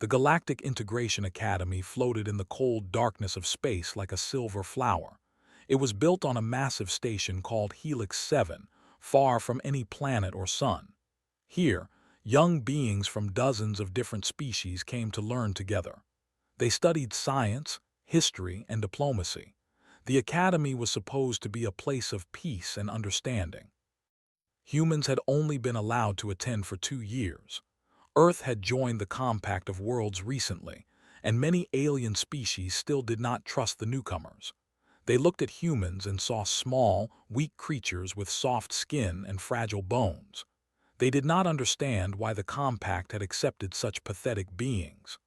The Galactic Integration Academy floated in the cold darkness of space like a silver flower. It was built on a massive station called Helix 7, far from any planet or sun. Here, young beings from dozens of different species came to learn together. They studied science, history, and diplomacy. The academy was supposed to be a place of peace and understanding. Humans had only been allowed to attend for 2 years. Earth had joined the Compact of Worlds recently, and many alien species still did not trust the newcomers. They looked at humans and saw small, weak creatures with soft skin and fragile bones. They did not understand why the Compact had accepted such pathetic beings.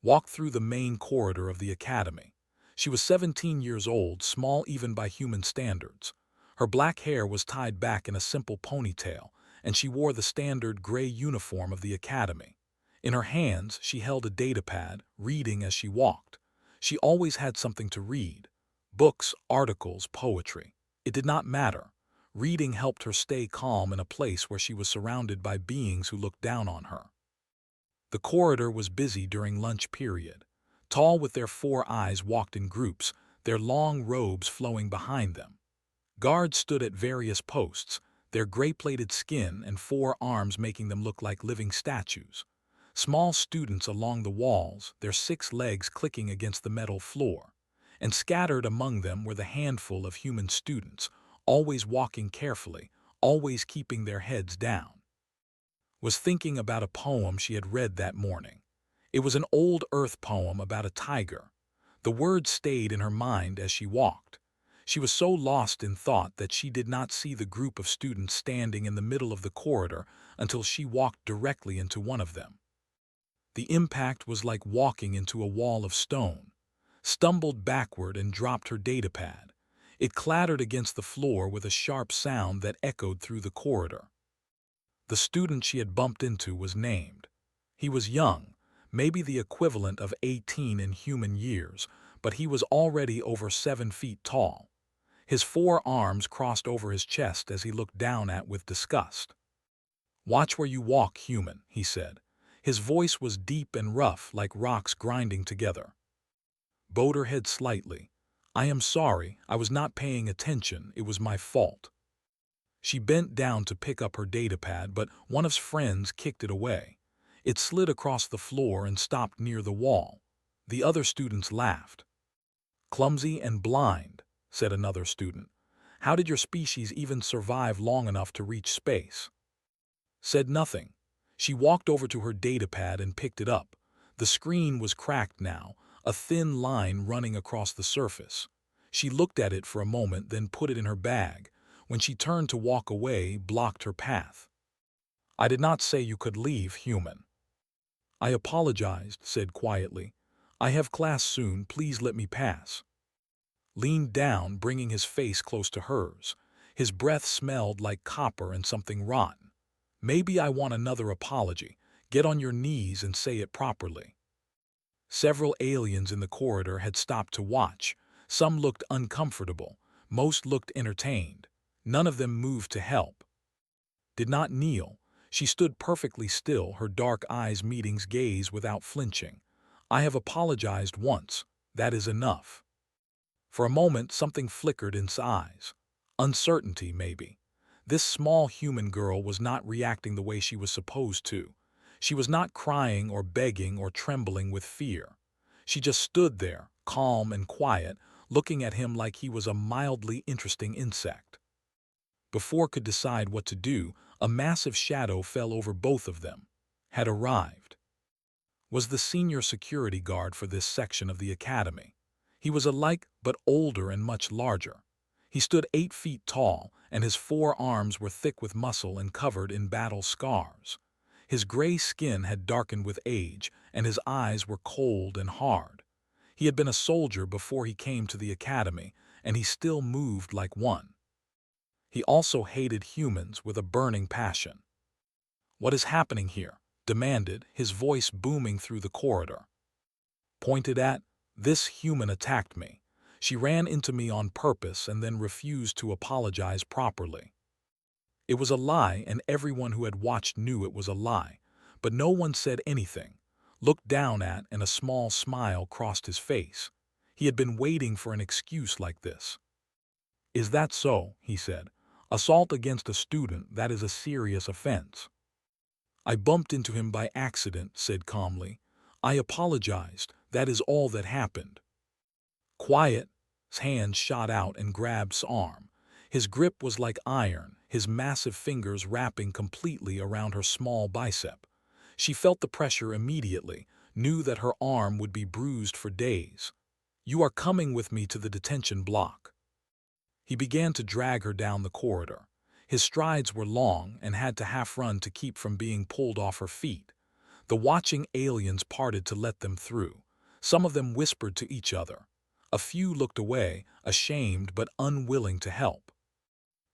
Walked through the main corridor of the academy. She was 17 years old, small even by human standards. Her black hair was tied back in a simple ponytail, and she wore the standard gray uniform of the academy. In her hands, she held a datapad, reading as she walked. She always had something to read. Books, articles, poetry. It did not matter. Reading helped her stay calm in a place where she was surrounded by beings who looked down on her. The corridor was busy during lunch period. Tall with their 4 eyes walked in groups, their long robes flowing behind them. Guards stood at various posts, their gray-plated skin and 4 arms making them look like living statues. Small students along the walls, their 6 legs clicking against the metal floor. And scattered among them were the handful of human students, always walking carefully, always keeping their heads down. Was thinking about a poem she had read that morning. It was an old Earth poem about a tiger. The words stayed in her mind as she walked. She was so lost in thought that she did not see the group of students standing in the middle of the corridor until she walked directly into one of them. The impact was like walking into a wall of stone. Stumbled backward and dropped her datapad. It clattered against the floor with a sharp sound that echoed through the corridor. The student she had bumped into was named. He was young, maybe the equivalent of 18 in human years, but he was already over 7 feet tall. His 4 arms crossed over his chest as he looked down with disgust. "Watch where you walk, human," he said. His voice was deep and rough, like rocks grinding together. Bowed her head slightly. "I am sorry, I was not paying attention, it was my fault." She bent down to pick up her datapad, but one of his friends kicked it away. It slid across the floor and stopped near the wall. The other students laughed. "Clumsy and blind," said another student. "How did your species even survive long enough to reach space?" Said nothing. She walked over to her datapad and picked it up. The screen was cracked now, a thin line running across the surface. She looked at it for a moment, then put it in her bag. When she turned to walk away, blocked her path. "I did not say you could leave, human." "I apologized," said quietly. "I have class soon, please let me pass." Leaned down, bringing his face close to hers. His breath smelled like copper and something rotten. "Maybe I want another apology. Get on your knees and say it properly." Several aliens in the corridor had stopped to watch. Some looked uncomfortable. Most looked entertained. None of them moved to help. Did not kneel. She stood perfectly still, her dark eyes meeting gaze without flinching. "I have apologized once. That is enough." For a moment, something flickered in his eyes. Uncertainty, maybe. This small human girl was not reacting the way she was supposed to. She was not crying or begging or trembling with fear. She just stood there, calm and quiet, looking at him like he was a mildly interesting insect. Before could decide what to do, a massive shadow fell over both of them. Had arrived. Was the senior security guard for this section of the academy. He was alike but older and much larger. He stood 8 feet tall, and his 4 arms were thick with muscle and covered in battle scars. His gray skin had darkened with age, and his eyes were cold and hard. He had been a soldier before he came to the academy, and he still moved like one. He also hated humans with a burning passion. "What is happening here?" demanded, his voice booming through the corridor. Pointed at, "This human attacked me. She ran into me on purpose and then refused to apologize properly." It was a lie, and everyone who had watched knew it was a lie, but no one said anything. looked down at, and a small smile crossed his face. He had been waiting for an excuse like this. "Is that so?" he said. "Assault against a student, that is a serious offense." "I bumped into him by accident," said calmly. "I apologized. That is all that happened." "Quiet." His hand shot out and grabbed his arm. His grip was like iron, his massive fingers wrapping completely around her small bicep. She felt the pressure immediately, knew that her arm would be bruised for days. "You are coming with me to the detention block." He began to drag her down the corridor. His strides were long and had to half-run to keep from being pulled off her feet. The watching aliens parted to let them through. Some of them whispered to each other. A few looked away, ashamed but unwilling to help.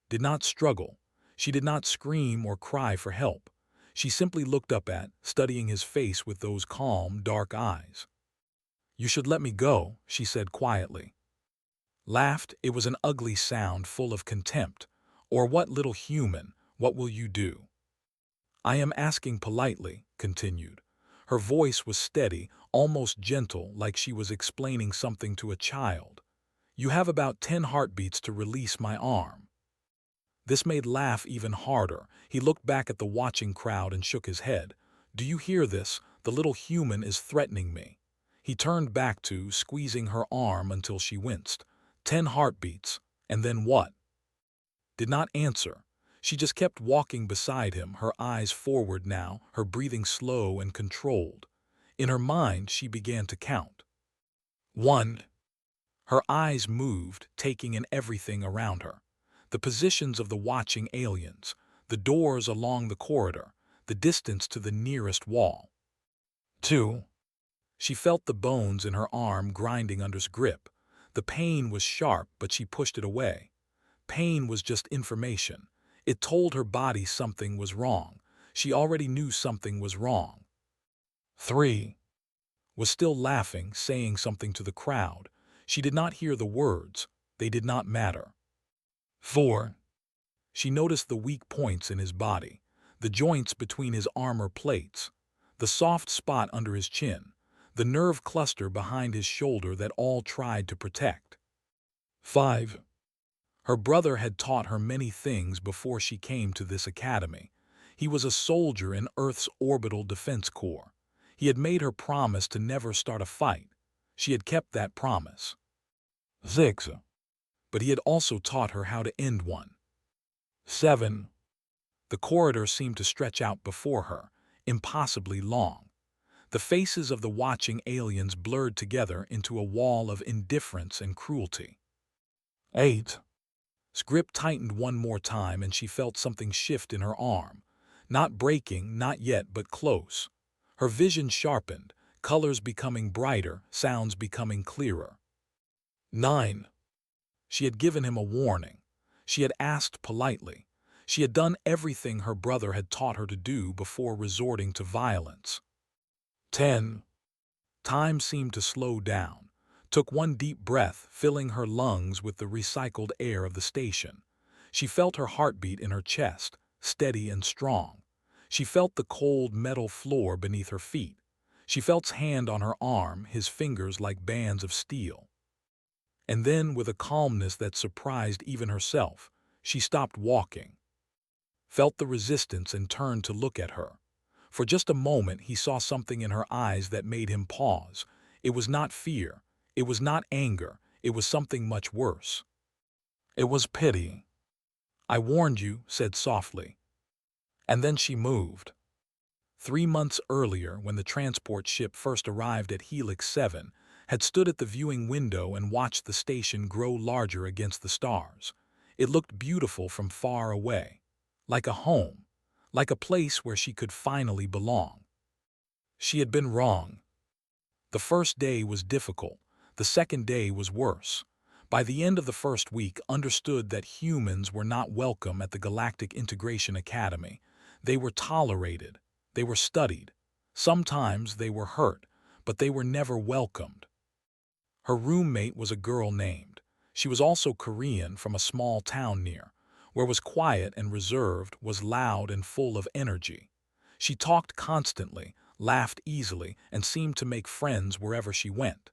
Did not struggle. She did not scream or cry for help. She simply looked up studying his face with those calm, dark eyes. "You should let me go," she said quietly. Laughed. It was an ugly sound full of contempt. "Or what, little human, what will you do?" "I am asking politely," continued. Her voice was steady, almost gentle, like she was explaining something to a child. "You have about 10 heartbeats to release my arm." This made Laugh even harder. He looked back at the watching crowd and shook his head. "Do you hear this? The little human is threatening me." He turned back to, squeezing her arm until she winced. 10 heartbeats. And then what? Did not answer. She just kept walking beside him, her eyes forward now, her breathing slow and controlled. In her mind, she began to count. 1. Her eyes moved, taking in everything around her. The positions of the watching aliens, the doors along the corridor, the distance to the nearest wall. 2. She felt the bones in her arm grinding under his grip. The pain was sharp, but she pushed it away. Pain was just information. It told her body something was wrong. She already knew something was wrong. 3. Was still laughing, saying something to the crowd. She did not hear the words. They did not matter. 4. She noticed the weak points in his body, the joints between his armor plates, the soft spot under his chin, the nerve cluster behind his shoulder that all tried to protect. 5. Her brother had taught her many things before she came to this academy. He was a soldier in Earth's orbital defense corps. He had made her promise to never start a fight. She had kept that promise. 6. But he had also taught her how to end one. 7. The corridor seemed to stretch out before her, impossibly long. The faces of the watching aliens blurred together into a wall of indifference and cruelty. 8. His grip tightened one more time and she felt something shift in her arm. Not breaking, not yet, but close. Her vision sharpened, colors becoming brighter, sounds becoming clearer. 9. She had given him a warning. She had asked politely. She had done everything her brother had taught her to do before resorting to violence. 10. Time seemed to slow down. Took one deep breath, filling her lungs with the recycled air of the station. She felt her heartbeat in her chest, steady and strong. She felt the cold metal floor beneath her feet. She felt his hand on her arm, his fingers like bands of steel. And then, with a calmness that surprised even herself, she stopped walking. Felt the resistance and turned to look at her. For just a moment he saw something in her eyes that made him pause. It was not fear. It was not anger. It was something much worse. It was pity. "I warned you," said softly. And then she moved. 3 months earlier, when the transport ship first arrived at Helix 7, had stood at the viewing window and watched the station grow larger against the stars. It looked beautiful from far away, like a home, like a place where she could finally belong. She had been wrong. The first day was difficult. The second day was worse. By the end of the first week, understood that humans were not welcome at the Galactic Integration Academy. They were tolerated. They were studied. Sometimes they were hurt, but they were never welcomed. Her roommate was a girl named. She was also Korean, from a small town near. Where was quiet and reserved, was loud and full of energy. She talked constantly, laughed easily, and seemed to make friends wherever she went.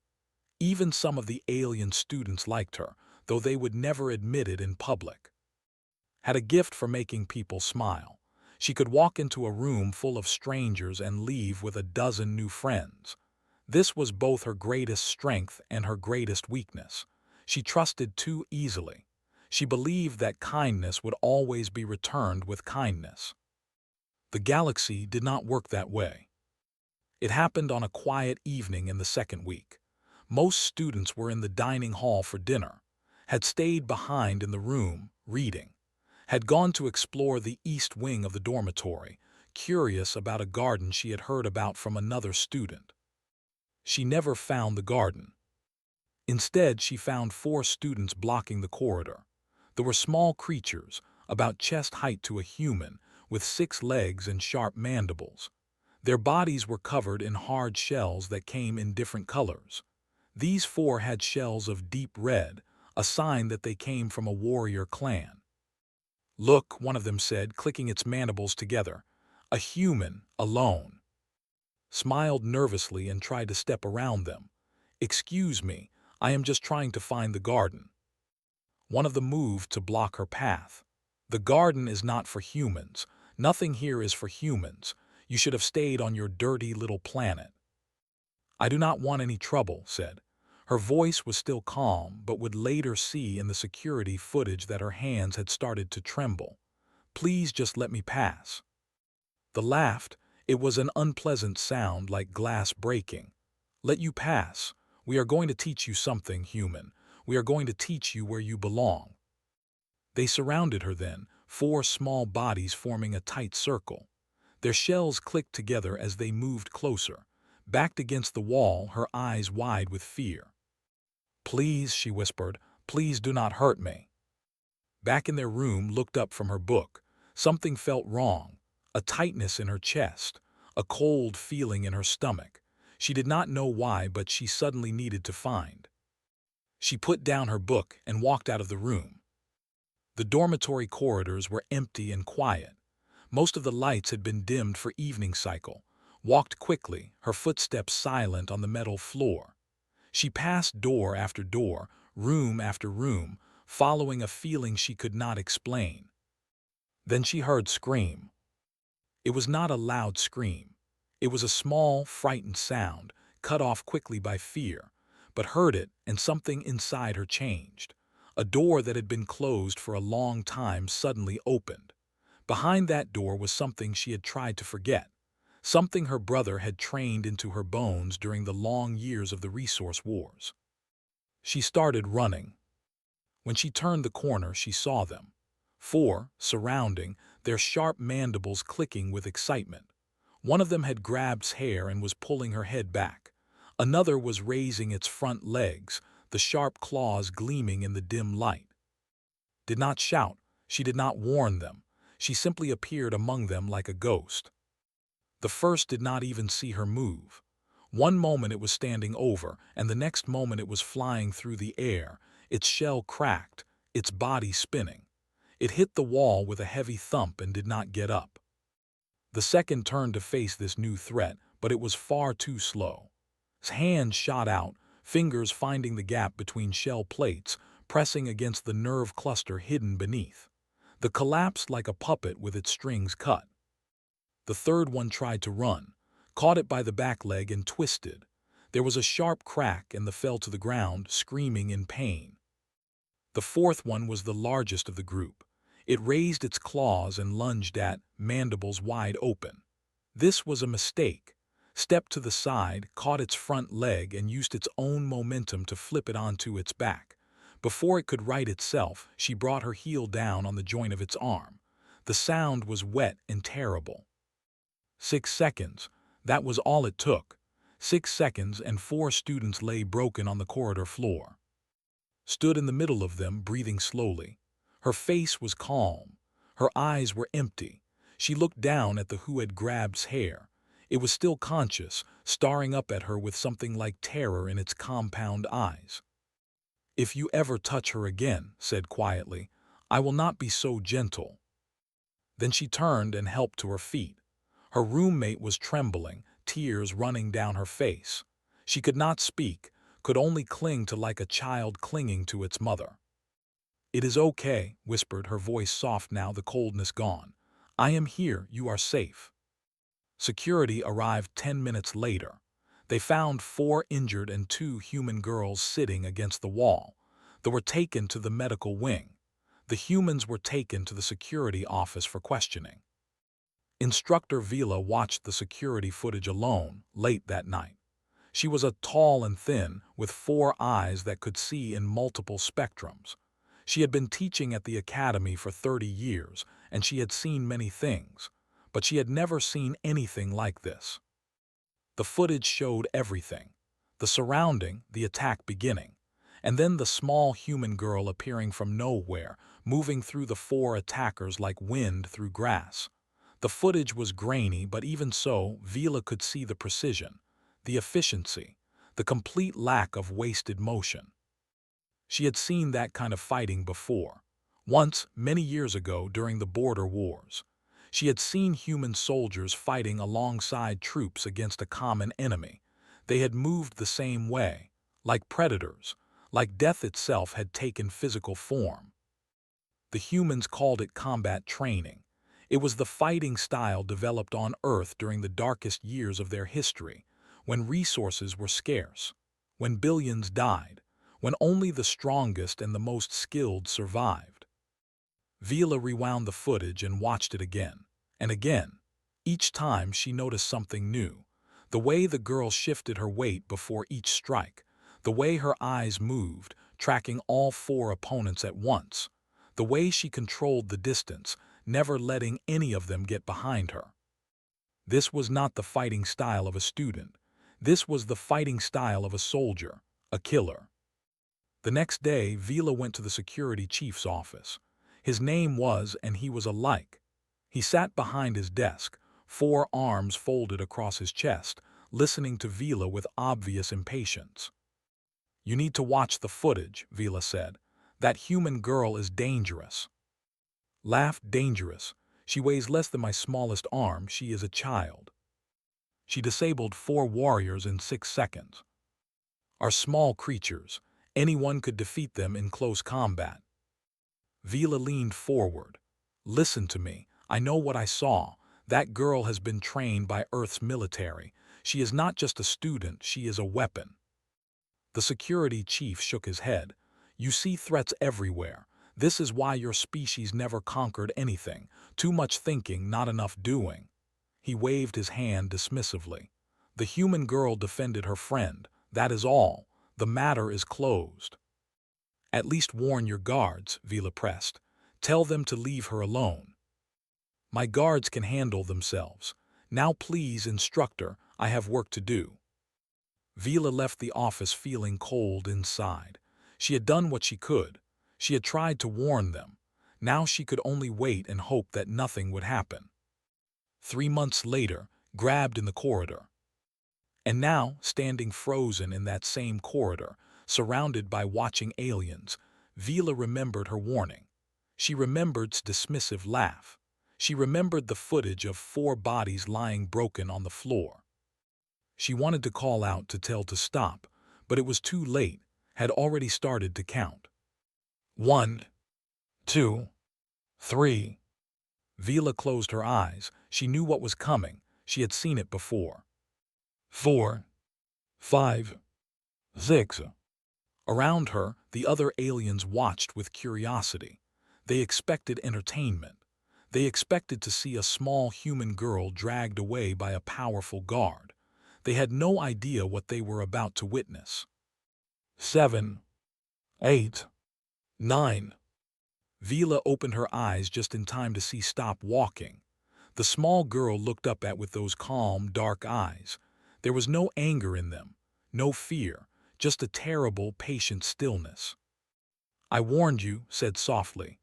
Even some of the alien students liked her, though they would never admit it in public. Had a gift for making people smile. She could walk into a room full of strangers and leave with a dozen new friends. This was both her greatest strength and her greatest weakness. She trusted too easily. She believed that kindness would always be returned with kindness. The galaxy did not work that way. It happened on a quiet evening in the second week. Most students were in the dining hall for dinner, had stayed behind in the room, reading, had gone to explore the east wing of the dormitory, curious about a garden she had heard about from another student. She never found the garden. Instead, she found 4 students blocking the corridor. There were small creatures, about chest height to a human, with 6 legs and sharp mandibles. Their bodies were covered in hard shells that came in different colors. These 4 had shells of deep red, a sign that they came from a warrior clan. "Look," one of them said, clicking its mandibles together. "A human, alone." Smiled nervously and tried to step around them. "Excuse me, I am just trying to find the garden." One of them moved to block her path. "The garden is not for humans. Nothing here is for humans. You should have stayed on your dirty little planet." "I do not want any trouble," said. Her voice was still calm, but would later see in the security footage that her hands had started to tremble. "Please just let me pass." They laughed. It was an unpleasant sound like glass breaking. "Let you pass. We are going to teach you something, human. We are going to teach you where you belong." They surrounded her then, 4 small bodies forming a tight circle. Their shells clicked together as they moved closer. Backed against the wall, her eyes wide with fear. "Please," she whispered, "please do not hurt me." Back in their room, looked up from her book. Something felt wrong. A tightness in her chest, a cold feeling in her stomach. She did not know why, but she suddenly needed to find. She put down her book and walked out of the room. The dormitory corridors were empty and quiet. Most of the lights had been dimmed for evening cycle. Walked quickly, her footsteps silent on the metal floor. She passed door after door, room after room, following a feeling she could not explain. Then she heard scream. It was not a loud scream. It was a small, frightened sound, cut off quickly by fear, but heard it and something inside her changed. A door that had been closed for a long time suddenly opened. Behind that door was something she had tried to forget, something her brother had trained into her bones during the long years of the resource wars. She started running. When she turned the corner, she saw them. 4, surrounding, their sharp mandibles clicking with excitement. One of them had grabbed hair and was pulling her head back. Another was raising its front legs, the sharp claws gleaming in the dim light. Did not shout. She did not warn them. She simply appeared among them like a ghost. The first did not even see her move. One moment it was standing over, and the next moment it was flying through the air, its shell cracked, its body spinning. It hit the wall with a heavy thump and did not get up. The second turned to face this new threat, but it was far too slow. His hands shot out, fingers finding the gap between shell plates, pressing against the nerve cluster hidden beneath. The collapsed like a puppet with its strings cut. The third one tried to run, caught it by the back leg and twisted. There was a sharp crack and the fell to the ground, screaming in pain. The fourth one was the largest of the group. It raised its claws and lunged at, mandibles wide open. This was a mistake. Stepped to the side, caught its front leg and used its own momentum to flip it onto its back. Before it could right itself, she brought her heel down on the joint of its arm. The sound was wet and terrible. 6 seconds. That was all it took. 6 seconds and 4 students lay broken on the corridor floor. Stood in the middle of them, breathing slowly. Her face was calm. Her eyes were empty. She looked down at the who had grabbed hair. It was still conscious, staring up at her with something like terror in its compound eyes. "If you ever touch her again," said quietly, "I will not be so gentle." Then she turned and helped to her feet. Her roommate was trembling, tears running down her face. She could not speak, could only cling to like a child clinging to its mother. "It is okay," whispered, her voice soft now, the coldness gone. "I am here, you are safe." Security arrived 10 minutes later. They found 4 injured and 2 human girls sitting against the wall. They were taken to the medical wing. The humans were taken to the security office for questioning. Instructor Vila watched the security footage alone, late that night. She was tall and thin, with 4 eyes that could see in multiple spectrums. She had been teaching at the academy for 30 years, and she had seen many things, but she had never seen anything like this. The footage showed everything: the surrounding, the attack beginning, and then the small human girl appearing from nowhere, moving through the 4 attackers like wind through grass. The footage was grainy, but even so, Vila could see the precision, the efficiency, the complete lack of wasted motion. She had seen that kind of fighting before. Once, many years ago, during the border wars. She had seen human soldiers fighting alongside troops against a common enemy. They had moved the same way, like predators, like death itself had taken physical form. The humans called it combat training. It was the fighting style developed on Earth during the darkest years of their history, when resources were scarce, when billions died, when only the strongest and the most skilled survived. Vila rewound the footage and watched it again, and again. Each time she noticed something new: the way the girl shifted her weight before each strike, the way her eyes moved, tracking all 4 opponents at once, the way she controlled the distance, never letting any of them get behind her. This was not the fighting style of a student. This was the fighting style of a soldier, a killer. The next day, Vila went to the security chief's office. His name was, and he was alike. He sat behind his desk, 4 arms folded across his chest, listening to Vila with obvious impatience. "You need to watch the footage," Vila said. "That human girl is dangerous." Laughed. "Dangerous? She weighs less than my smallest arm. She is a child. She disabled 4 warriors in 6 seconds. Are small creatures. Anyone could defeat them in close combat." Vila leaned forward. "Listen to me. I know what I saw. That girl has been trained by Earth's military. She is not just a student, she is a weapon." The security chief shook his head. "You see threats everywhere. This is why your species never conquered anything. Too much thinking, not enough doing." He waved his hand dismissively. "The human girl defended her friend. That is all. The matter is closed." "At least warn your guards," Vila pressed. "Tell them to leave her alone." "My guards can handle themselves. Now please, instructor, I have work to do." Vila left the office feeling cold inside. She had done what she could. She had tried to warn them. Now she could only wait and hope that nothing would happen. 3 months later, grabbed in the corridor. And now, standing frozen in that same corridor, surrounded by watching aliens, Vila remembered her warning. She remembered's dismissive laugh. She remembered the footage of 4 bodies lying broken on the floor. She wanted to call out to tell to stop, but it was too late, had already started to count. 1, 2, 3. Vila closed her eyes. She knew what was coming. She had seen it before. 4, 5, 6. Around her, the other aliens watched with curiosity. They expected entertainment. They expected to see a small human girl dragged away by a powerful guard. They had no idea what they were about to witness. 7, 8, 9. Vila opened her eyes just in time to see stop walking. The small girl looked up with those calm, dark eyes. There was no anger in them, no fear, just a terrible, patient stillness. "I warned you," said softly.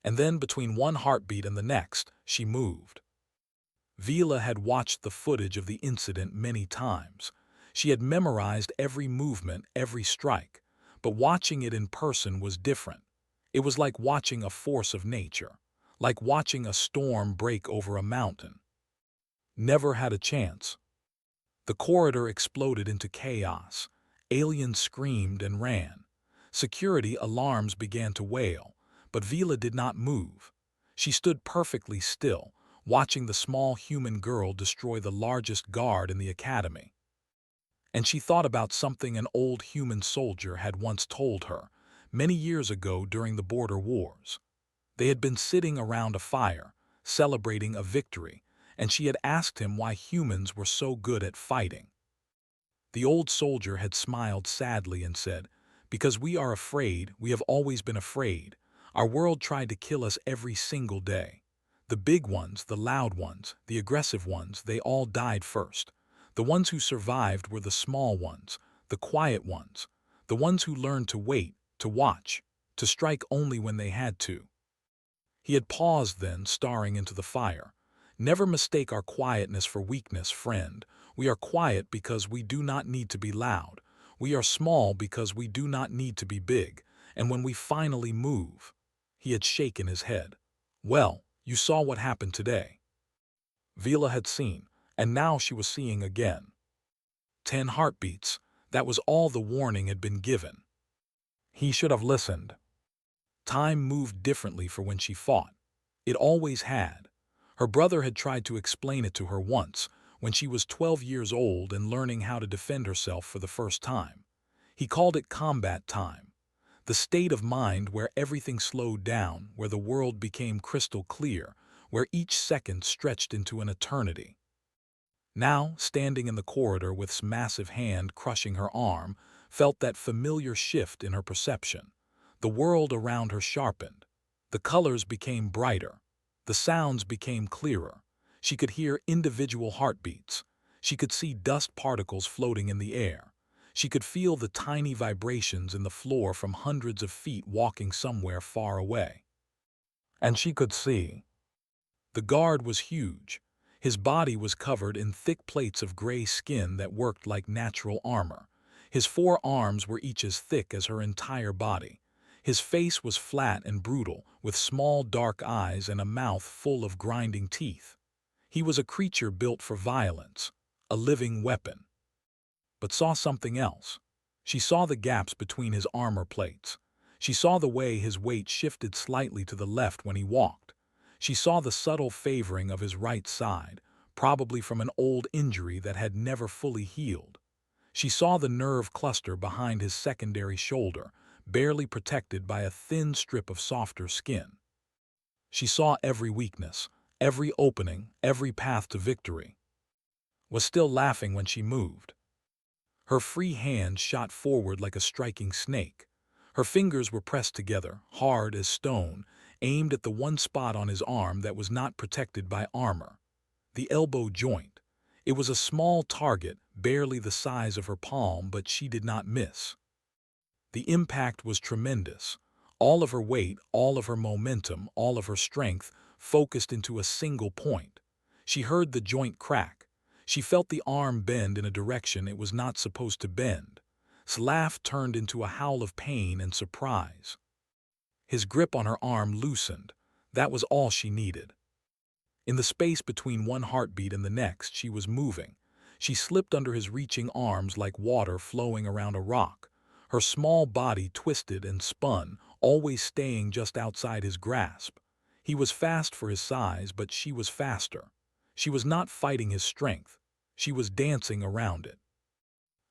And then, between one heartbeat and the next, she moved. Vila had watched the footage of the incident many times. She had memorized every movement, every strike. But watching it in person was different. It was like watching a force of nature, like watching a storm break over a mountain. "Never had a chance." The corridor exploded into chaos. Aliens screamed and ran. Security alarms began to wail, but Vila did not move. She stood perfectly still, watching the small human girl destroy the largest guard in the academy. And she thought about something an old human soldier had once told her, many years ago during the border wars. They had been sitting around a fire, celebrating a victory, and she had asked him why humans were so good at fighting. The old soldier had smiled sadly and said, "Because we are afraid, we have always been afraid. Our world tried to kill us every single day. The big ones, the loud ones, the aggressive ones, they all died first. The ones who survived were the small ones, the quiet ones, the ones who learned to wait, to watch, to strike only when they had to." He had paused then, staring into the fire. "Never mistake our quietness for weakness, friend. We are quiet because we do not need to be loud. We are small because we do not need to be big. And when we finally move—" He had shaken his head. "Well, you saw what happened today." Vila had seen, and now she was seeing again. 10 heartbeats. That was all the warning had been given. He should have listened. Time moved differently for when she fought. It always had. Her brother had tried to explain it to her once, when she was 12 years old and learning how to defend herself for the first time. He called it combat time. The state of mind where everything slowed down, where the world became crystal clear, where each second stretched into an eternity. Now, standing in the corridor with his massive hand crushing her arm, felt that familiar shift in her perception. The world around her sharpened. The colors became brighter. The sounds became clearer. She could hear individual heartbeats. She could see dust particles floating in the air. She could feel the tiny vibrations in the floor from hundreds of feet walking somewhere far away. And she could see. The guard was huge. His body was covered in thick plates of gray skin that worked like natural armor. His 4 arms were each as thick as her entire body. His face was flat and brutal, with small dark eyes and a mouth full of grinding teeth. He was a creature built for violence, a living weapon. But saw something else. She saw the gaps between his armor plates. She saw the way his weight shifted slightly to the left when he walked. She saw the subtle favoring of his right side, probably from an old injury that had never fully healed. She saw the nerve cluster behind his secondary shoulder, barely protected by a thin strip of softer skin. She saw every weakness, every opening, every path to victory. Was still laughing when she moved. Her free hand shot forward like a striking snake. Her fingers were pressed together, hard as stone, aimed at the one spot on his arm that was not protected by armor. The elbow joint. It was a small target, barely the size of her palm, but she did not miss. The impact was tremendous. All of her weight, all of her momentum, all of her strength focused into a single point. She heard the joint crack. She felt the arm bend in a direction it was not supposed to bend. His laugh turned into a howl of pain and surprise. His grip on her arm loosened. That was all she needed. In the space between one heartbeat and the next, she was moving. She slipped under his reaching arms like water flowing around a rock. Her small body twisted and spun, always staying just outside his grasp. He was fast for his size, but she was faster. She was not fighting his strength. She was dancing around it.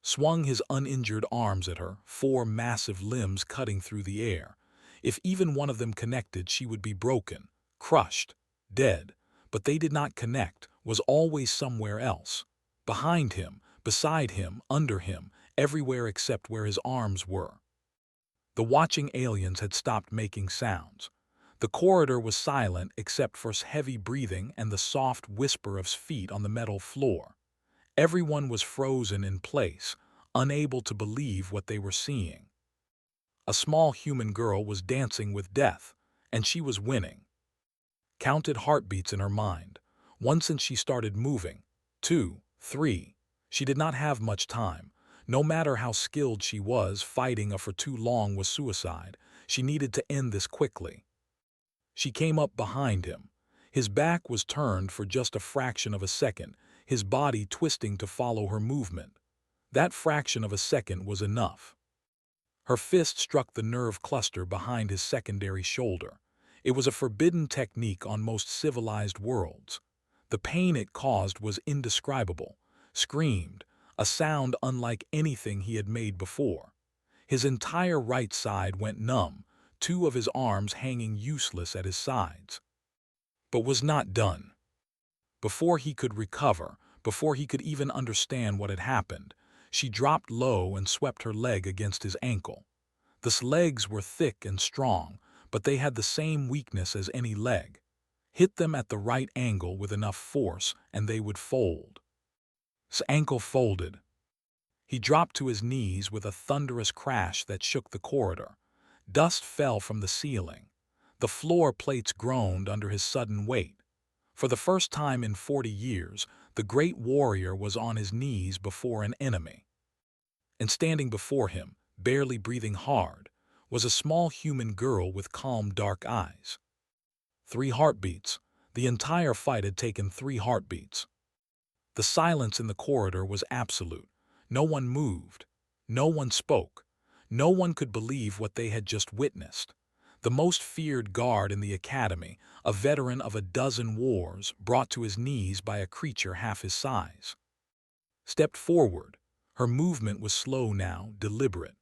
Swung his uninjured arms at her, 4 massive limbs cutting through the air. If even one of them connected, she would be broken, crushed, dead. But they did not connect, was always somewhere else. Behind him, beside him, under him, everywhere except where his arms were. The watching aliens had stopped making sounds. The corridor was silent except for heavy breathing and the soft whisper of feet on the metal floor. Everyone was frozen in place, unable to believe what they were seeing. A small human girl was dancing with death, and she was winning. Counted heartbeats in her mind. 1 since she started moving. 2, 3. She did not have much time. No matter how skilled she was, fighting for too long was suicide. She needed to end this quickly. She came up behind him. His back was turned for just a fraction of a second. his body twisting to follow her movement. That fraction of a second was enough. Her fist struck the nerve cluster behind his secondary shoulder. It was a forbidden technique on most civilized worlds. The pain it caused was indescribable. Screamed, a sound unlike anything he had made before. His entire right side went numb, two of his arms hanging useless at his sides. But was not done. Before he could recover, before he could even understand what had happened, she dropped low and swept her leg against his ankle. The legs were thick and strong, but they had the same weakness as any leg. Hit them at the right angle with enough force, and they would fold. His ankle folded. He dropped to his knees with a thunderous crash that shook the corridor. Dust fell from the ceiling. The floor plates groaned under his sudden weight. For the first time in 40 years, the great warrior was on his knees before an enemy. And standing before him, barely breathing hard, was a small human girl with calm dark eyes. 3 heartbeats. The entire fight had taken 3 heartbeats. The silence in the corridor was absolute. No one moved. No one spoke. No one could believe what they had just witnessed. The most feared guard in the academy, a veteran of a dozen wars, brought to his knees by a creature half his size, stepped forward. Her movement was slow now, deliberate.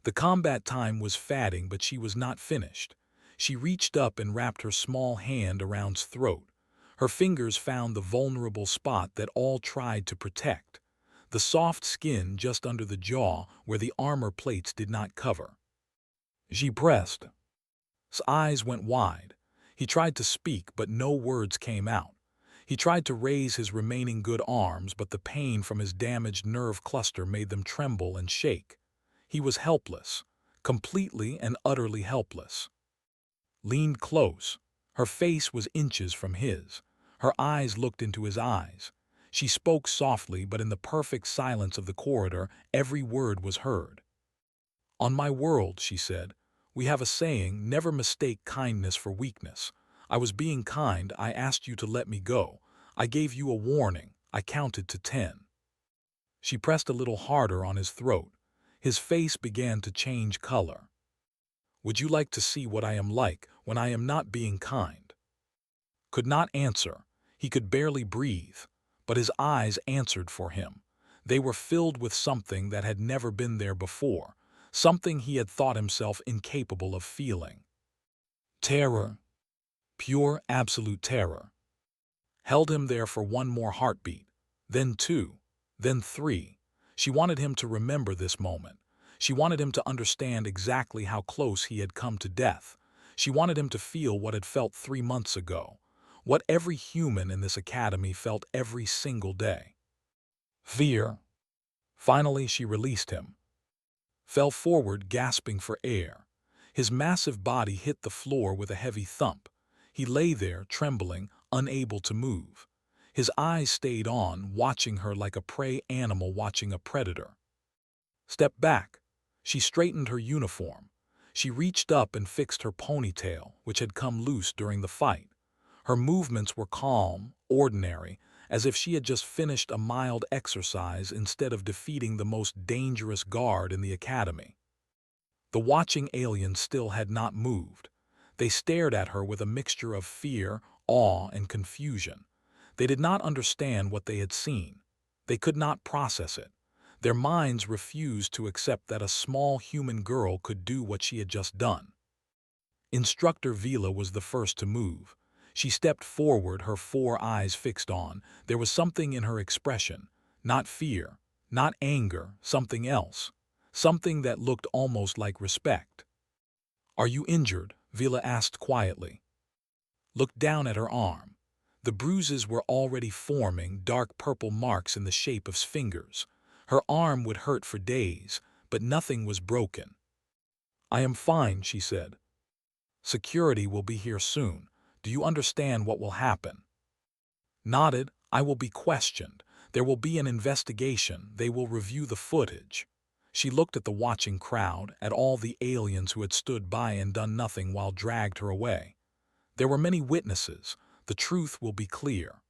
The combat time was fading, but she was not finished. She reached up and wrapped her small hand around his throat. Her fingers found the vulnerable spot that all tried to protect, the soft skin just under the jaw where the armor plates did not cover. She pressed. His eyes went wide. He tried to speak, but no words came out. He tried to raise his remaining good arms, but the pain from his damaged nerve cluster made them tremble and shake. He was helpless, completely and utterly helpless. Leaned close. Her face was inches from his. Her eyes looked into his eyes. She spoke softly, but in the perfect silence of the corridor, every word was heard. "On my world," she said, "we have a saying, never mistake kindness for weakness. I was being kind. I asked you to let me go. I gave you a warning. I counted to 10. She pressed a little harder on his throat. His face began to change color. "Would you like to see what I am like when I am not being kind?" Could not answer. He could barely breathe. But his eyes answered for him. They were filled with something that had never been there before, something he had thought himself incapable of feeling. Terror. Pure, absolute terror. Held him there for one more heartbeat, then 2, then 3. She wanted him to remember this moment. She wanted him to understand exactly how close he had come to death. She wanted him to feel what had felt 3 months ago, what every human in this academy felt every single day. Fear. Finally, she released him. Fell forward, gasping for air. His massive body hit the floor with a heavy thump. He lay there, trembling, unable to move. His eyes stayed on, watching her like a prey animal watching a predator. Step back. She straightened her uniform. She reached up and fixed her ponytail, which had come loose during the fight. Her movements were calm, ordinary, as if she had just finished a mild exercise instead of defeating the most dangerous guard in the academy. The watching aliens still had not moved. They stared at her with a mixture of fear, awe, and confusion. They did not understand what they had seen. They could not process it. Their minds refused to accept that a small human girl could do what she had just done. Instructor Vila was the first to move. She stepped forward, her 4 eyes fixed on. There was something in her expression, not fear, not anger, something else, something that looked almost like respect. "Are you injured?" Vila asked quietly. Looked down at her arm. The bruises were already forming, dark purple marks in the shape of fingers. Her arm would hurt for days, but nothing was broken. "I am fine," she said. "Security will be here soon. Do you understand what will happen?" Nodded. "I will be questioned. There will be an investigation. They will review the footage." She looked at the watching crowd, at all the aliens who had stood by and done nothing while dragged her away. There were many witnesses. The truth will be clear.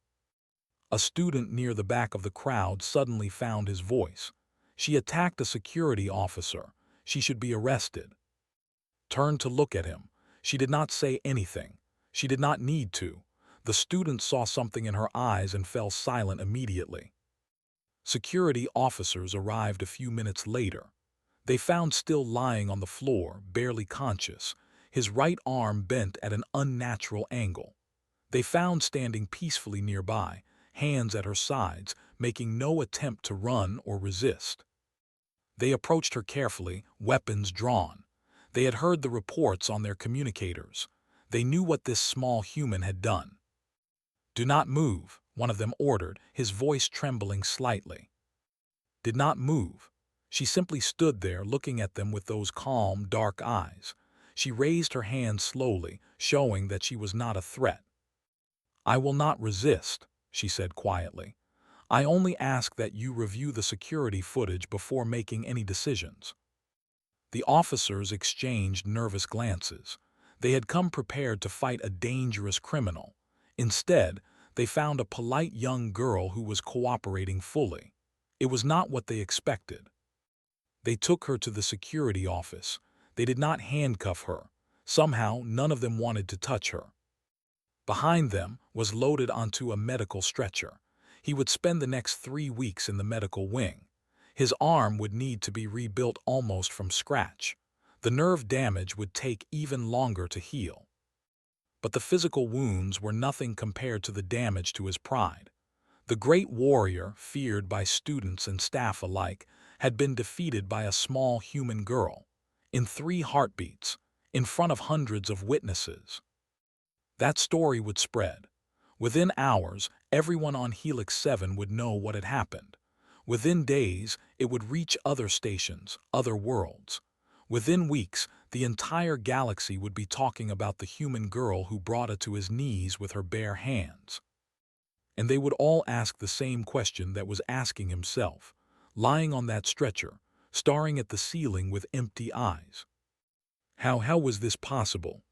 A student near the back of the crowd suddenly found his voice. She attacked a security officer. She should be arrested. Turned to look at him. She did not say anything. She did not need to. The student saw something in her eyes and fell silent immediately. Security officers arrived a few minutes later. They found still lying on the floor, barely conscious, his right arm bent at an unnatural angle. They found standing peacefully nearby, hands at her sides, making no attempt to run or resist. They approached her carefully, weapons drawn. They had heard the reports on their communicators. They knew what this small human had done. "Do not move," one of them ordered, his voice trembling slightly. Did not move. She simply stood there looking at them with those calm, dark eyes. She raised her hand slowly, showing that she was not a threat. "I will not resist," she said quietly. "I only ask that you review the security footage before making any decisions." The officers exchanged nervous glances. They had come prepared to fight a dangerous criminal. Instead, they found a polite young girl who was cooperating fully. It was not what they expected. They took her to the security office. They did not handcuff her. Somehow, none of them wanted to touch her. Behind them was loaded onto a medical stretcher. He would spend the next 3 weeks in the medical wing. His arm would need to be rebuilt almost from scratch. The nerve damage would take even longer to heal. But the physical wounds were nothing compared to the damage to his pride. The great warrior, feared by students and staff alike, had been defeated by a small human girl, in 3 heartbeats, in front of hundreds of witnesses. That story would spread. Within hours, everyone on Helix 7 would know what had happened. Within days, it would reach other stations, other worlds. Within weeks, the entire galaxy would be talking about the human girl who brought it to his knees with her bare hands. And they would all ask the same question that was asking himself, lying on that stretcher, staring at the ceiling with empty eyes. How was this possible?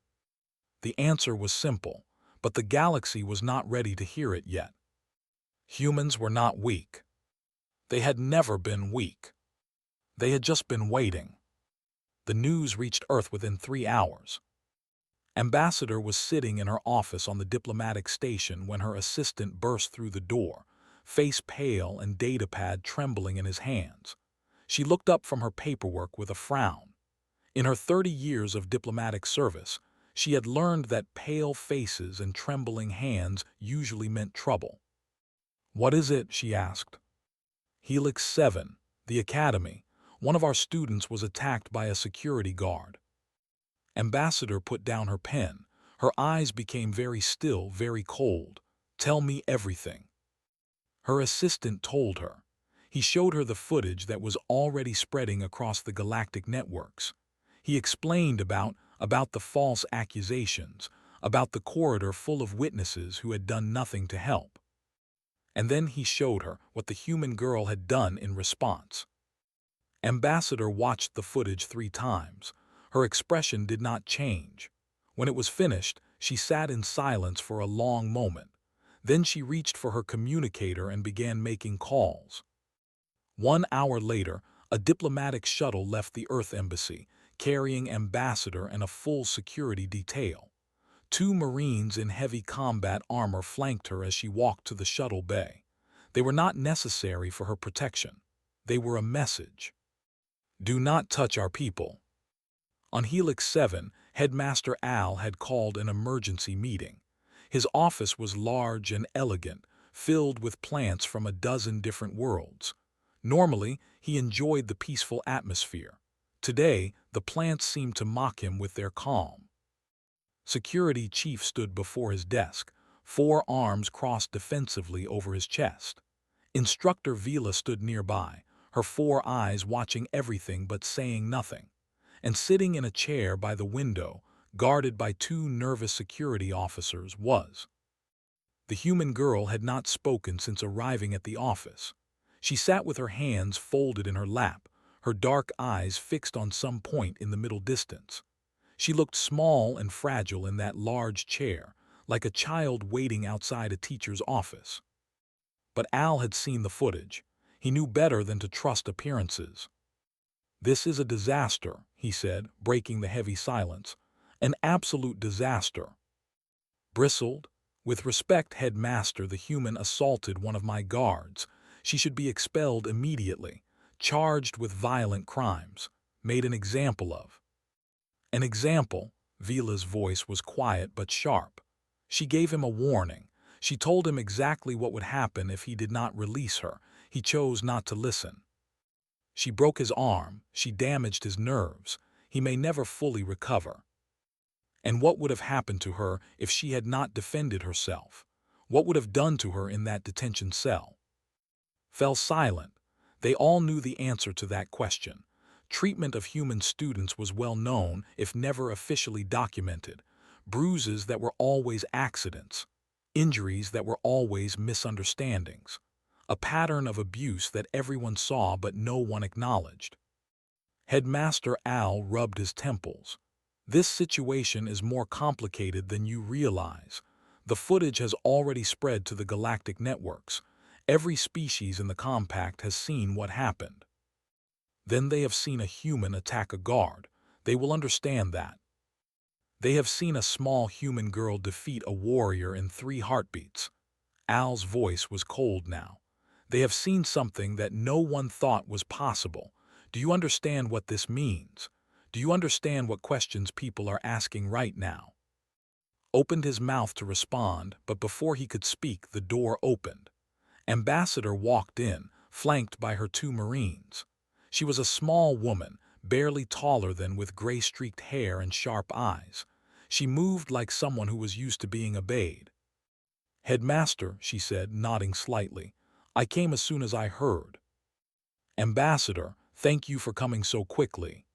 The answer was simple, but the galaxy was not ready to hear it yet. Humans were not weak. They had never been weak. They had just been waiting. The news reached Earth within 3 hours. Ambassador was sitting in her office on the diplomatic station when her assistant burst through the door, face pale and datapad trembling in his hands. She looked up from her paperwork with a frown. In her 30 years of diplomatic service, she had learned that pale faces and trembling hands usually meant trouble. "What is it?" she asked. "Helix 7, the academy. One of our students was attacked by a security guard." Ambassador put down her pen. Her eyes became very still, very cold. "Tell me everything." Her assistant told her. He showed her the footage that was already spreading across the galactic networks. He explained about the false accusations, about the corridor full of witnesses who had done nothing to help. And then he showed her what the human girl had done in response. Ambassador watched the footage 3 times. Her expression did not change. When it was finished, she sat in silence for a long moment. Then she reached for her communicator and began making calls. 1 hour later, a diplomatic shuttle left the Earth Embassy, carrying Ambassador and a full security detail. 2 Marines in heavy combat armor flanked her as she walked to the shuttle bay. They were not necessary for her protection. They were a message. "Do not touch our people." On Helix 7, Headmaster Al had called an emergency meeting. His office was large and elegant, filled with plants from a dozen different worlds. Normally, he enjoyed the peaceful atmosphere. Today, the plants seemed to mock him with their calm. Security Chief stood before his desk, 4 arms crossed defensively over his chest. Instructor Vila stood nearby, her 4 eyes watching everything but saying nothing. And sitting in a chair by the window, guarded by 2 nervous security officers, was. The human girl had not spoken since arriving at the office. She sat with her hands folded in her lap, her dark eyes fixed on some point in the middle distance. She looked small and fragile in that large chair, like a child waiting outside a teacher's office. But Al had seen the footage. He knew better than to trust appearances. "This is a disaster," he said, breaking the heavy silence. "An absolute disaster." Bristled. "With respect, headmaster, the human assaulted one of my guards. She should be expelled immediately, charged with violent crimes, made an example of." An example? Vila's voice was quiet but sharp. She gave him a warning. She told him exactly what would happen if he did not release her. He chose not to listen. She broke his arm. She damaged his nerves. He may never fully recover. And what would have happened to her if she had not defended herself? What would have done to her in that detention cell? Fell silent. They all knew the answer to that question. Treatment of human students was well known, if never officially documented. Bruises that were always accidents. Injuries that were always misunderstandings. A pattern of abuse that everyone saw but no one acknowledged. Headmaster Al rubbed his temples. "This situation is more complicated than you realize. The footage has already spread to the galactic networks. Every species in the compact has seen what happened. Then they have seen a human attack a guard. They will understand that. They have seen a small human girl defeat a warrior in 3 heartbeats." Al's voice was cold now. "They have seen something that no one thought was possible. Do you understand what this means? Do you understand what questions people are asking right now?" Opened his mouth to respond, but before he could speak, the door opened. Ambassador walked in, flanked by her 2 Marines. She was a small woman, barely taller than, with gray-streaked hair and sharp eyes. She moved like someone who was used to being obeyed. "Headmaster," she said, nodding slightly, "I came as soon as I heard." "Ambassador, thank you for coming so quickly."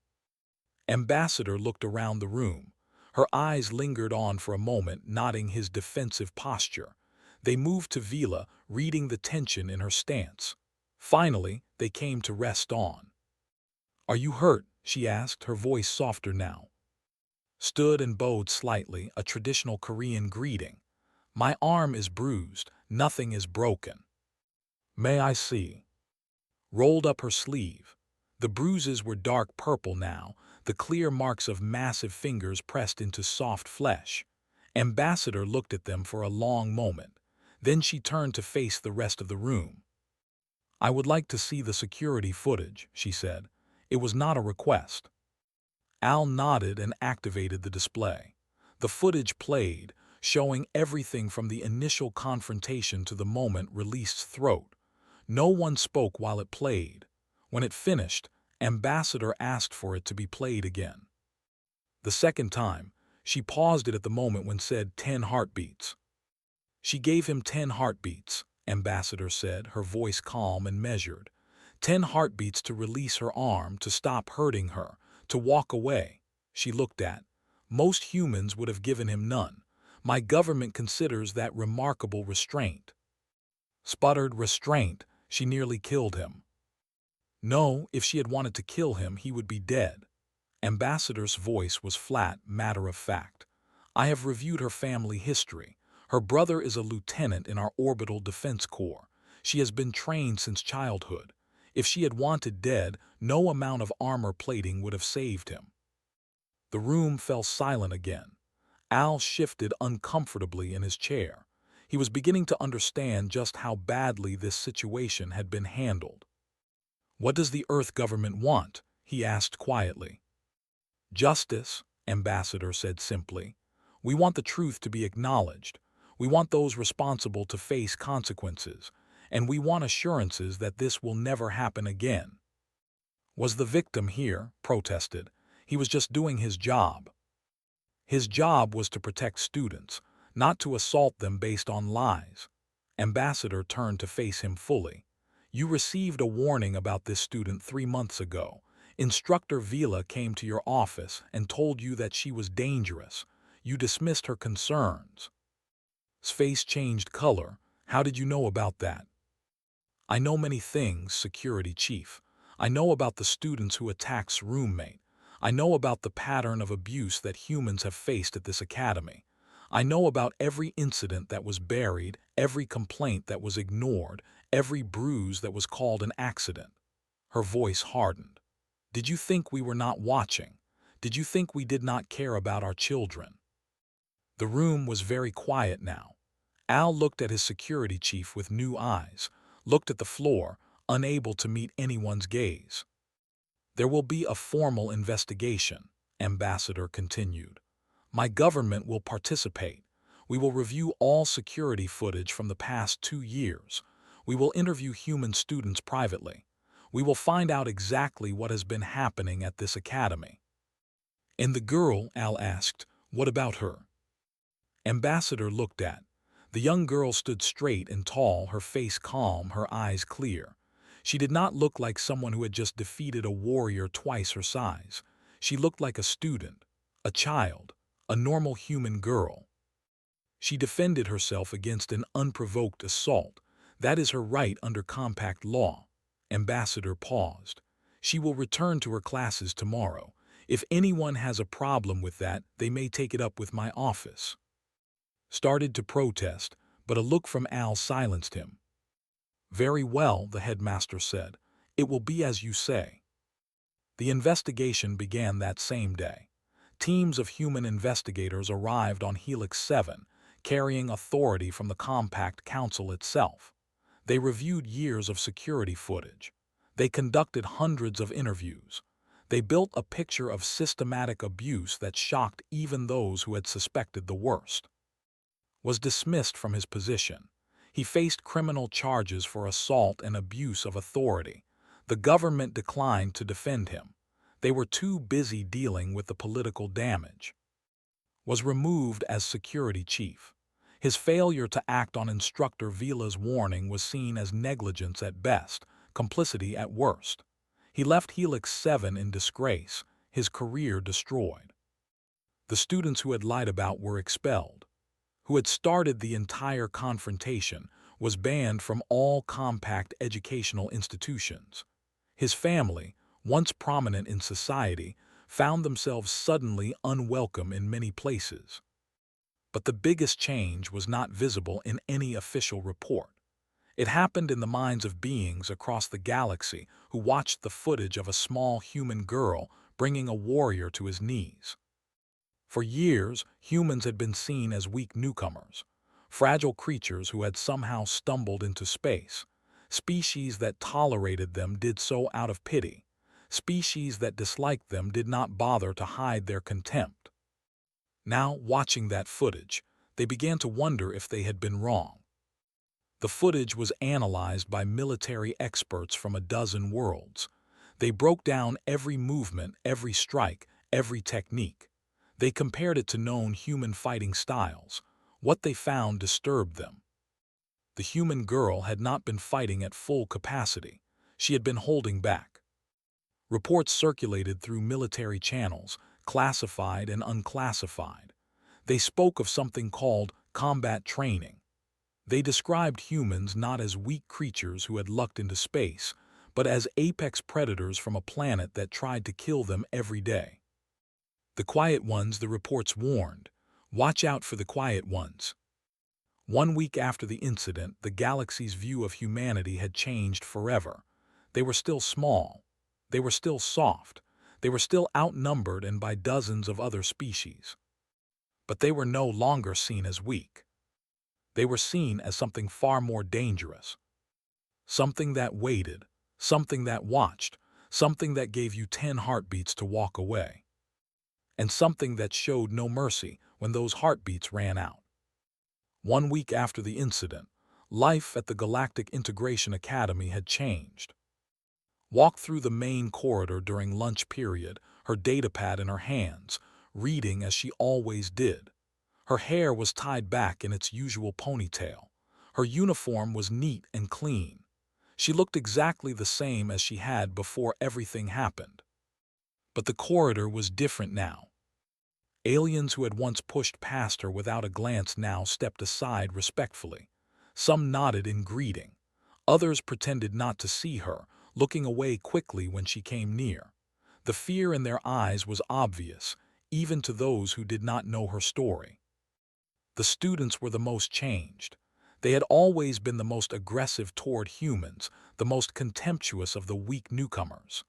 Ambassador looked around the room. Her eyes lingered on for a moment, nodding his defensive posture. They moved to Vila, reading the tension in her stance. Finally, they came to rest on. "Are you hurt?" she asked, her voice softer now. Stood and bowed slightly, a traditional Korean greeting. "My arm is bruised, nothing is broken." "May I see?" Rolled up her sleeve. The bruises were dark purple now, the clear marks of massive fingers pressed into soft flesh. Ambassador looked at them for a long moment. Then she turned to face the rest of the room. "I would like to see the security footage," she said. It was not a request. Al nodded and activated the display. The footage played, showing everything from the initial confrontation to the moment released's throat. No one spoke while it played. When it finished, Ambassador asked for it to be played again. The second time, she paused it at the moment when said 10 heartbeats. "She gave him 10 heartbeats," Ambassador said, her voice calm and measured. 10 heartbeats to release her arm, to stop hurting her, to walk away. She looked at. "Most humans would have given him none. My government considers that remarkable restraint." Sputtered restraint. "She nearly killed him." "No, if she had wanted to kill him, he would be dead." Ambassador's voice was flat, matter of fact. "I have reviewed her family history. Her brother is a lieutenant in our orbital defense corps. She has been trained since childhood. If she had wanted dead, no amount of armor plating would have saved him." The room fell silent again. Al shifted uncomfortably in his chair. He was beginning to understand just how badly this situation had been handled. "What does the Earth government want?" he asked quietly. "Justice," Ambassador said simply. "We want the truth to be acknowledged. We want those responsible to face consequences. And we want assurances that this will never happen again." "Was the victim here?" protested. "He was just doing his job." "His job was to protect students, not to assault them based on lies." Ambassador turned to face him fully. "You received a warning about this student 3 months ago. Instructor Vila came to your office and told you that she was dangerous. You dismissed her concerns." His face changed color. "How did you know about that?" "I know many things, Security Chief. I know about the students who attacked roommate. I know about the pattern of abuse that humans have faced at this academy. I know about every incident that was buried, every complaint that was ignored, every bruise that was called an accident." Her voice hardened. "Did you think we were not watching? Did you think we did not care about our children?" The room was very quiet now. Al looked at his security chief with new eyes, looked at the floor, unable to meet anyone's gaze. "There will be a formal investigation," Ambassador continued. "My government will participate. We will review all security footage from the past 2 years. We will interview human students privately. We will find out exactly what has been happening at this academy." "And the girl," Al asked, "what about her?" Ambassador looked at. The young girl stood straight and tall, her face calm, her eyes clear. She did not look like someone who had just defeated a warrior twice her size. She looked like a student, a child, a normal human girl. She defended herself against an unprovoked assault. That is her right under compact law. Ambassador paused. "She will return to her classes tomorrow. If anyone has a problem with that, they may take it up with my office." Started to protest, but a look from Al silenced him. "Very well," the headmaster said. "It will be as you say." The investigation began that same day. Teams of human investigators arrived on Helix 7, carrying authority from the Compact Council itself. They reviewed years of security footage. They conducted hundreds of interviews. They built a picture of systematic abuse that shocked even those who had suspected the worst. Was dismissed from his position. He faced criminal charges for assault and abuse of authority. The government declined to defend him. They were too busy dealing with the political damage. Was removed as security chief. His failure to act on Instructor Vila's warning was seen as negligence at best, complicity at worst. He left Helix 7 in disgrace, his career destroyed. The students who had lied about were expelled. Who had started the entire confrontation, was banned from all compact educational institutions. His family, once prominent in society, found themselves suddenly unwelcome in many places. But the biggest change was not visible in any official report. It happened in the minds of beings across the galaxy who watched the footage of a small human girl bringing a warrior to his knees. For years, humans had been seen as weak newcomers, fragile creatures who had somehow stumbled into space. Species that tolerated them did so out of pity. Species that disliked them did not bother to hide their contempt. Now, watching that footage, they began to wonder if they had been wrong. The footage was analyzed by military experts from a dozen worlds. They broke down every movement, every strike, every technique. They compared it to known human fighting styles. What they found disturbed them. The human girl had not been fighting at full capacity. She had been holding back. Reports circulated through military channels, classified and unclassified. They spoke of something called combat training. They described humans not as weak creatures who had lucked into space, but as apex predators from a planet that tried to kill them every day. The quiet ones, the reports warned. Watch out for the quiet ones. 1 week after the incident, the galaxy's view of humanity had changed forever. They were still small. They were still soft. They were still outnumbered and by dozens of other species. But they were no longer seen as weak. They were seen as something far more dangerous. Something that waited, something that watched, something that gave you 10 heartbeats to walk away. And something that showed no mercy when those heartbeats ran out. 1 week after the incident, life at the Galactic Integration Academy had changed. Walked through the main corridor during lunch period, her datapad in her hands, reading as she always did. Her hair was tied back in its usual ponytail. Her uniform was neat and clean. She looked exactly the same as she had before everything happened. But the corridor was different now. Aliens who had once pushed past her without a glance now stepped aside respectfully. Some nodded in greeting. Others pretended not to see her, looking away quickly when she came near. The fear in their eyes was obvious, even to those who did not know her story. The students were the most changed. They had always been the most aggressive toward humans, the most contemptuous of the weak newcomers.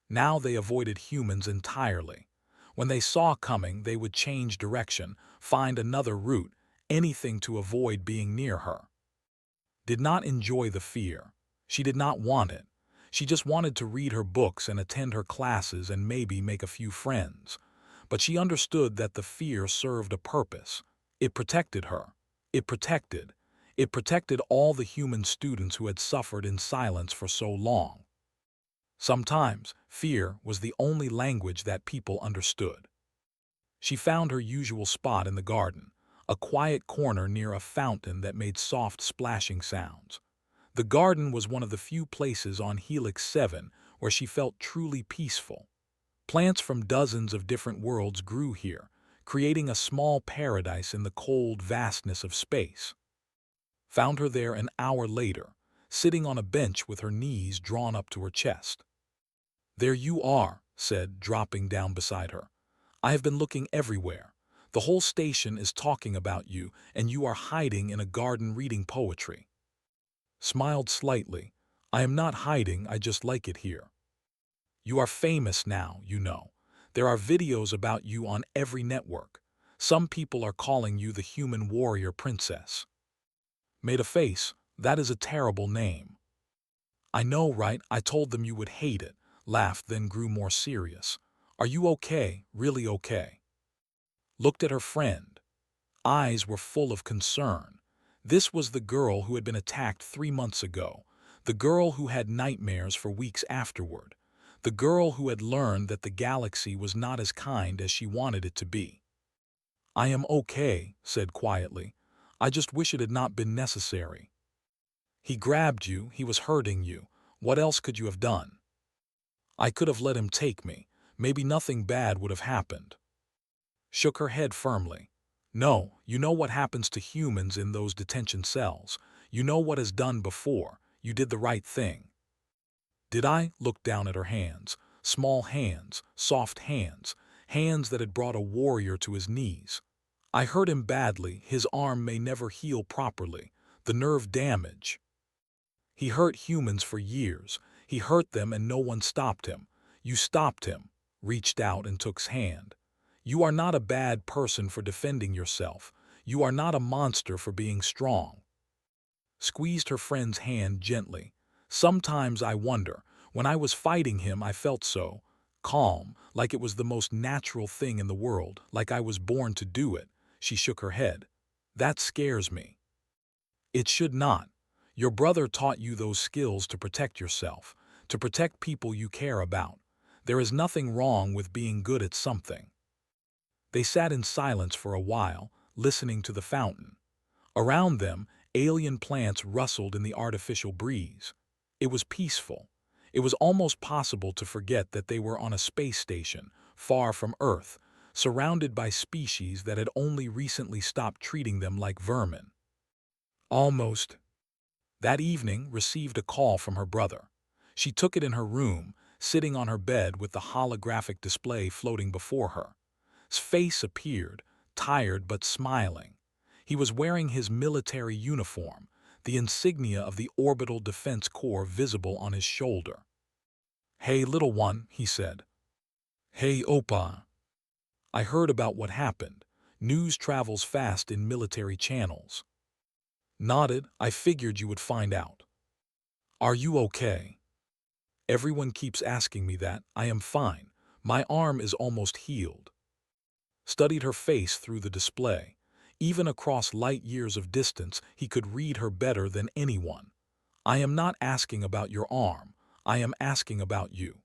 Now they avoided humans entirely. When they saw coming, they would change direction, find another route, anything to avoid being near her. Did not enjoy the fear. She did not want it. She just wanted to read her books and attend her classes and maybe make a few friends. But she understood that the fear served a purpose. It protected her. It protected. It protected all the human students who had suffered in silence for so long. Sometimes, fear was the only language that people understood. She found her usual spot in the garden, a quiet corner near a fountain that made soft splashing sounds. The garden was one of the few places on Helix 7 where she felt truly peaceful. Plants from dozens of different worlds grew here, creating a small paradise in the cold vastness of space. Found her there an hour later, sitting on a bench with her knees drawn up to her chest. "There you are," said, dropping down beside her. "I have been looking everywhere. The whole station is talking about you, and you are hiding in a garden reading poetry." Smiled slightly. "I am not hiding, I just like it here. You are famous now, you know. There are videos about you on every network. Some people are calling you the human warrior princess." Made a face. "That is a terrible name." "I know, right? I told them you would hate it," laughed, then grew more serious. "Are you okay, really okay?" Looked at her friend. Eyes were full of concern. This was the girl who had been attacked 3 months ago, the girl who had nightmares for weeks afterward, the girl who had learned that the galaxy was not as kind as she wanted it to be. "I am okay," said quietly. "I just wish it had not been necessary." "He grabbed you, he was hurting you. What else could you have done?" "I could have let him take me. Maybe nothing bad would have happened." Shook her head firmly. "No, you know what happens to humans in those detention cells. You know what is done before. You did the right thing." "Did I?" Looked down at her hands. Small hands, soft hands, hands that had brought a warrior to his knees. "I hurt him badly. His arm may never heal properly. The nerve damage. He hurt humans for years. He hurt them and no one stopped him. You stopped him." Reached out and took's hand. "You are not a bad person for defending yourself. You are not a monster for being strong." Squeezed her friend's hand gently. "Sometimes I wonder, when I was fighting him I felt so calm, like it was the most natural thing in the world, like I was born to do it." She shook her head. "That scares me." "It should not. Your brother taught you those skills to protect yourself, to protect people you care about. There is nothing wrong with being good at something." They sat in silence for a while, listening to the fountain. Around them, alien plants rustled in the artificial breeze. It was peaceful. It was almost possible to forget that they were on a space station, far from Earth, surrounded by species that had only recently stopped treating them like vermin. Almost. That evening, received a call from her brother. She took it in her room, sitting on her bed with the holographic display floating before her. His face appeared, tired but smiling. He was wearing his military uniform, the insignia of the Orbital Defense Corps visible on his shoulder. "Hey, little one," he said. "Hey, Opa. I heard about what happened. News travels fast in military channels." Nodded. "I figured you would find out." "Are you okay?" "Everyone keeps asking me that. I am fine. My arm is almost healed." Studied her face through the display. Even across light years of distance, he could read her better than anyone. "I am not asking about your arm. I am asking about you."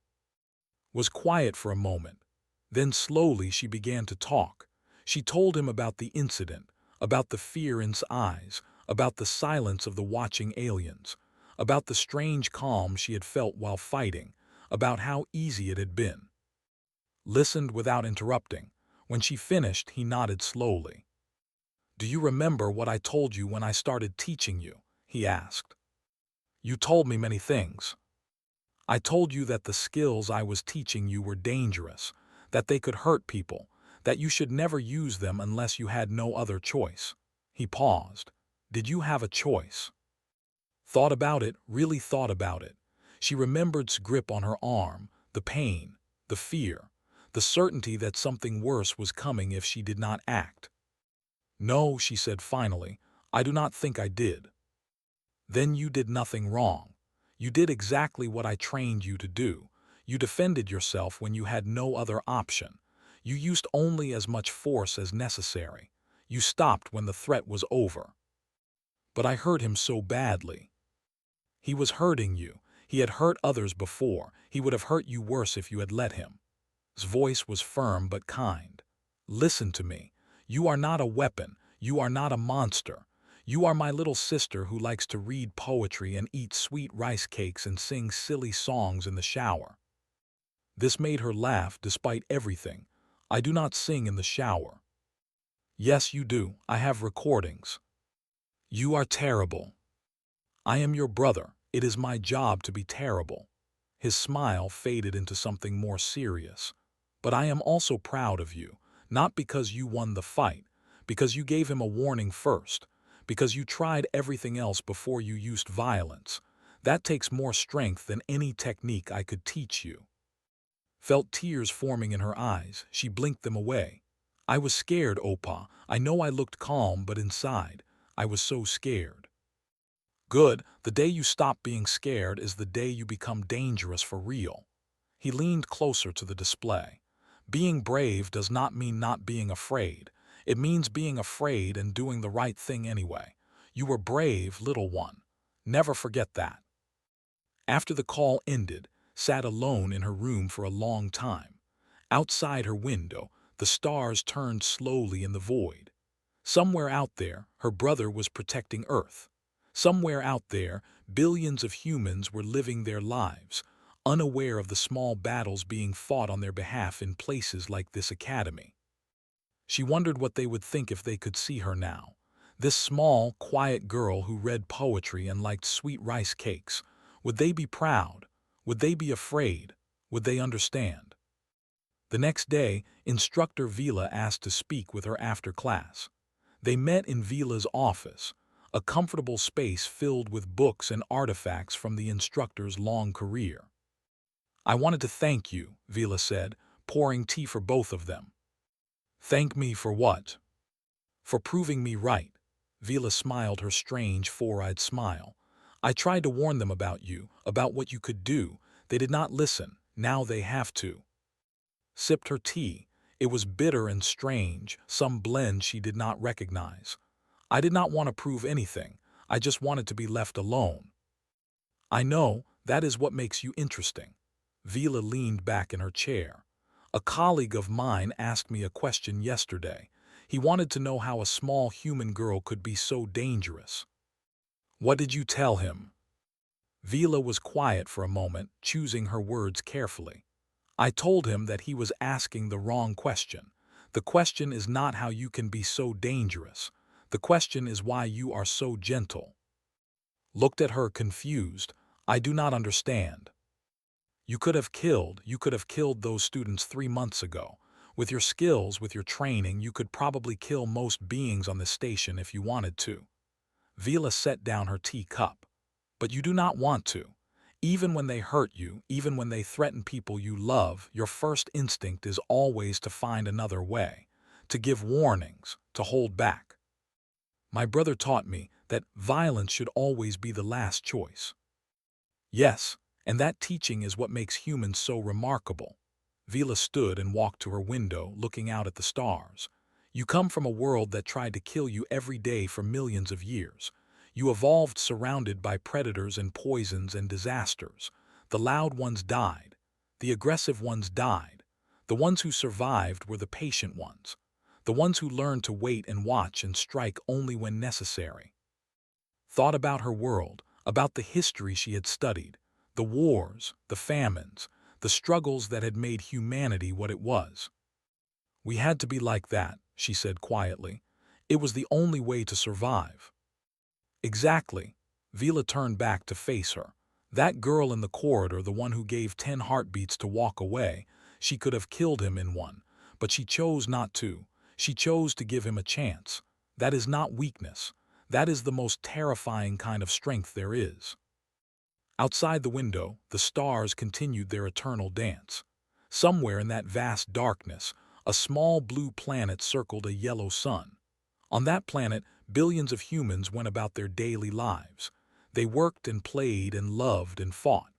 Was quiet for a moment. Then slowly she began to talk. She told him about the incident, about the fear in his eyes, about the silence of the watching aliens, about the strange calm she had felt while fighting, about how easy it had been. Listened without interrupting. When she finished, he nodded slowly. "Do you remember what I told you when I started teaching you?" he asked. "You told me many things. I told you that the skills I was teaching you were dangerous, that they could hurt people, that you should never use them unless you had no other choice. He paused. Did you have a choice? Thought about it, really thought about it. She remembered grip on her arm, the pain, the fear, the certainty that something worse was coming if she did not act. No, she said finally, I do not think I did. Then you did nothing wrong. You did exactly what I trained you to do. You defended yourself when you had no other option. You used only as much force as necessary. You stopped when the threat was over. But I hurt him so badly. He was hurting you. He had hurt others before. He would have hurt you worse if you had let him. His voice was firm but kind. Listen to me. You are not a weapon. You are not a monster. You are my little sister who likes to read poetry and eat sweet rice cakes and sing silly songs in the shower. This made her laugh despite everything. I do not sing in the shower. Yes, you do. I have recordings. You are terrible. I am your brother. It is my job to be terrible. His smile faded into something more serious. But I am also proud of you, not because you won the fight, because you gave him a warning first, because you tried everything else before you used violence. That takes more strength than any technique I could teach you. Felt tears forming in her eyes. She blinked them away. I was scared, Opa. I know I looked calm, but inside, I was so scared. Good, the day you stop being scared is the day you become dangerous for real. He leaned closer to the display. Being brave does not mean not being afraid. It means being afraid and doing the right thing anyway. You were brave, little one. Never forget that. After the call ended, sat alone in her room for a long time. Outside her window, the stars turned slowly in the void. Somewhere out there, her brother was protecting Earth. Somewhere out there, billions of humans were living their lives, unaware of the small battles being fought on their behalf in places like this academy. She wondered what they would think if they could see her now. This small, quiet girl who read poetry and liked sweet rice cakes. Would they be proud? Would they be afraid? Would they understand? The next day, Instructor Vila asked to speak with her after class. They met in Vila's office, a comfortable space filled with books and artifacts from the instructor's long career. I wanted to thank you, Vila said, pouring tea for both of them. Thank me for what? For proving me right. Vila smiled her strange four-eyed smile. I tried to warn them about you, about what you could do. They did not listen. Now they have to. Sipped her tea. It was bitter and strange, some blend she did not recognize. I did not want to prove anything. I just wanted to be left alone. I know, that is what makes you interesting. Vila leaned back in her chair. A colleague of mine asked me a question yesterday. He wanted to know how a small human girl could be so dangerous. What did you tell him? Vila was quiet for a moment, choosing her words carefully. I told him that he was asking the wrong question. The question is not how you can be so dangerous. The question is why you are so gentle. Looked at her confused. I do not understand. You could have killed those students 3 months ago. With your skills, with your training, you could probably kill most beings on the station if you wanted to. Vila set down her teacup. But you do not want to. Even when they hurt you, even when they threaten people you love, your first instinct is always to find another way, to give warnings, to hold back. My brother taught me that violence should always be the last choice. Yes, and that teaching is what makes humans so remarkable. Vila stood and walked to her window, looking out at the stars. You come from a world that tried to kill you every day for millions of years. You evolved surrounded by predators and poisons and disasters. The loud ones died. The aggressive ones died. The ones who survived were the patient ones. The ones who learned to wait and watch and strike only when necessary. Thought about her world, about the history she had studied, the wars, the famines, the struggles that had made humanity what it was. We had to be like that, she said quietly. It was the only way to survive. Exactly. Vila turned back to face her. That girl in the corridor, the one who gave 10 heartbeats to walk away, she could have killed him in one, but she chose not to. She chose to give him a chance. That is not weakness. That is the most terrifying kind of strength there is. Outside the window, the stars continued their eternal dance. Somewhere in that vast darkness, a small blue planet circled a yellow sun. On that planet, billions of humans went about their daily lives. They worked and played and loved and fought.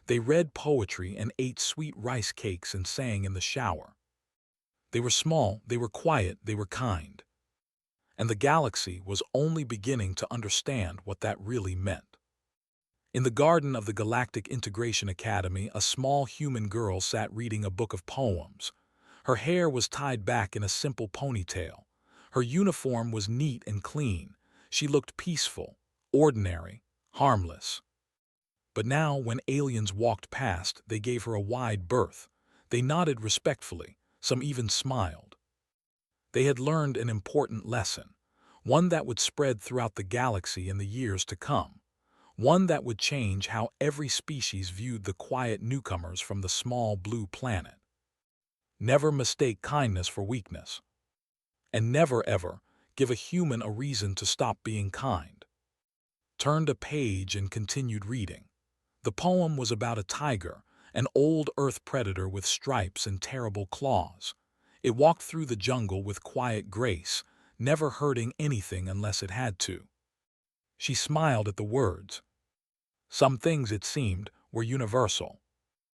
They read poetry and ate sweet rice cakes and sang in the shower. They were small, they were quiet, they were kind. And the galaxy was only beginning to understand what that really meant. In the garden of the Galactic Integration Academy, a small human girl sat reading a book of poems. Her hair was tied back in a simple ponytail. Her uniform was neat and clean. She looked peaceful, ordinary, harmless. But now, when aliens walked past, they gave her a wide berth. They nodded respectfully, some even smiled. They had learned an important lesson, one that would spread throughout the galaxy in the years to come, one that would change how every species viewed the quiet newcomers from the small blue planet. Never mistake kindness for weakness. And never ever give a human a reason to stop being kind. Turned a page and continued reading. The poem was about a tiger, an old earth predator with stripes and terrible claws. It walked through the jungle with quiet grace, never hurting anything unless it had to. She smiled at the words. Some things, it seemed, were universal.